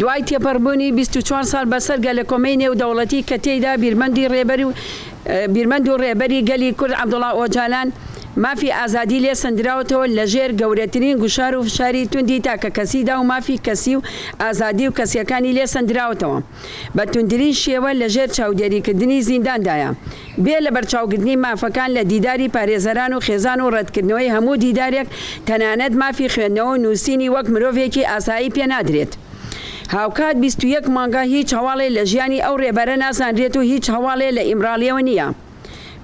دوای تێپەڕبوونی 24 ساڵ بەسەر گەلە نێودەوڵەتی کە تێیدا بیرمەند و ڕێبەری گەلی کورد عەبدوڵڵا ئۆجالان مافی ئازادی لێ سندراوەتەوە لەژێر گەورەترین گوشار و فشاری توندی تاکە کەسیدا و مافی کەسی و ئازادی و کەسیەکانی لێ سندراوەتەوە بە توندترین شێوە لەژێر چاودێریکردنی زینداندایە بێ لە بەرچاوگرتنی مافەکان لە دیداری پارێزەران و خێزان و ڕەتکردنەوەی هەموو دیدارێک تەنانەت مافی خوێندنەوە و نووسینی وەک مرۆڤێکی ئاسایی پێنادرێت. هاوکات 21 مانگە هیچ هەواڵێ لە ژیانی ئەو ڕێبەرە نازانرێت و هیچ هەواڵێ لە ئیمراڵیەوە نییە.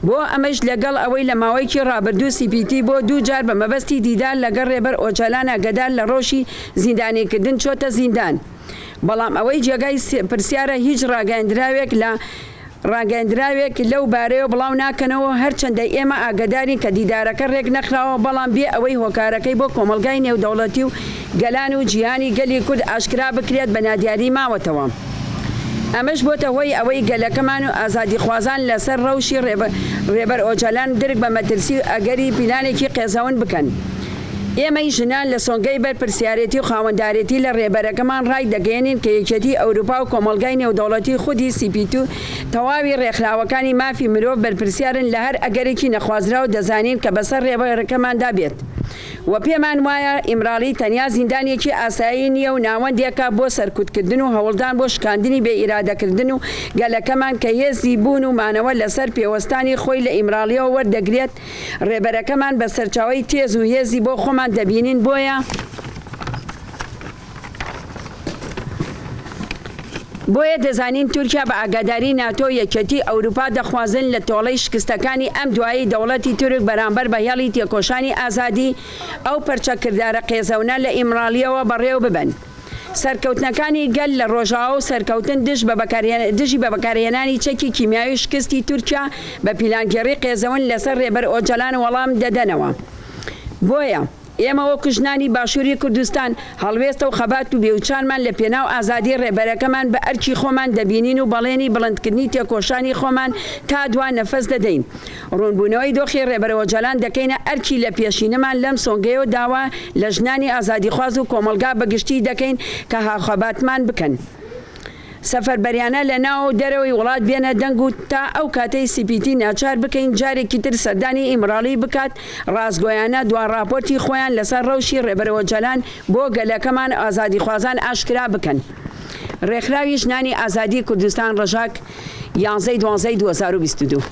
بۆ ئەمەش لەگەڵ ئەوەی لە ماوەیەکی ڕابردوو سیپیتی بۆ دوو جار بە مەبەستی دیدار لەگەڵ ڕێبەر ئۆجالان ئاگادار لە ڕۆژی زیندانیکردن چۆتە زیندان. بەڵام ئەوەی جێگای پرسیارە هیچ ڕاگەندراوێک لەو بارەیەوە بڵاو ناکەنەوە هەرچەندە ئێمە ئاگادارین کە دیدارەکە ڕێک نەخراوە بەڵام بێ ئەوەی هۆکارەکەی بۆ کۆمەلگای نێودەوڵەتی و گەلان و جیهانی گەلی کورد ئاشکرا بکرێت بە نادیاری ماوەتەوە. ئەمەش بۆتە هۆی ئەوەی گەلەکەمان و ئازادی خوازان لەسەر ڕەوشی ڕێبەر ئۆجالان درک بە مەترسی و ئەگەری پیلانێکی قێزەون بکەن. ئێمەی ژنان لە سۆنگەی بەرپرسیارەتی و خاوەندارێتی لە ڕێبەرەکەمان ڕای دەگەێنین کە یەکێتی ئەوروپا و کۆمەلگای نێودەوڵەتی خودی سیپیت و تەواوی ڕێکخراوەکانی مافی مرۆڤ بەرپرسیارن لە هەر ئەگەرێکی نەخوازرا و دەزانین کە بەسەر ڕێبەرەکەماندا بێت. و پێمان وایە ئیمراڵی تەنیا زیندانێکی ئاسایی نییە و ناوەندێکە بۆ سەرکوتکردن و هەوڵدان بۆ شکاندنی بێ ئیرادەکردن و گەلەکەمان کە هێزی بوون و مانەوە لەسەر پێوەستانی خۆی لە ئیمراڵیەوە وەردەگرێت ڕێبەرەکەمان بە سەرچاوی تێز و هێزی بۆ خۆمان دەبینین بۆیە دەزانین تورکیا بە ئاگاداری ناتۆ یەکێتی ئەوروپا دەخوازن لە تۆڵەی شکستەکانی ئەم دوایی دەوڵەتی تورک بەرامبەر بە هێڵی تێکۆشانی ئازادی ئەو پەرچە کردارە قێزەونە لە ئیمراڵیەوە بەڕێو ببن. سەرکەوتنەکانی گەل لە ڕۆژاوە و سەرکەوتن دژی بە بەکارهێنانی چەکی کیمیاوی شکستی تورکیا بە پیلانگەڕی قێزەون لەسەر ڕێبەر ئۆجالان وەڵام دەدەنەوە. بۆیە ئێمە وەکو ژنانی باشووری کوردستان هەڵوێستە و خەبات و بێوچانمان لە پێناو ئازادی ڕێبەرەکەمان بە ئەرکی خۆمان دەبینین و بەڵێنی بڵندکردنی تێکۆشانی خۆمان تا دوان نەفەس دەدەین. ڕوونبوونەوەی دۆخی ڕێبەر ئۆجالان دەکەینە ئەرکی لە پێشینەمان لەم سۆنگەیەوە داوا لە ژنانی ئازادیخواز و کۆمەلگا بەگشتی دەکەین کە هاوخەباتمان بکەن. سەفەربەریانە لە ناو و دەرەوەی وڵات بێنە دەنگ و تا ئەو کاتەی سیپیتی ناچار بکەین جارێکی تر سەردانی ئیمراڵی بکات ڕازگۆیانە دوان راپۆرتی خۆیان لەسەر ڕەوشی ڕێبەر ئۆجالان بۆ گەلەکەمان ئازادیخوازان ئاشکرا بکەن. ڕێکخراوی ژنانی ئازادی کوردستان ڕەژاک 11/12/2022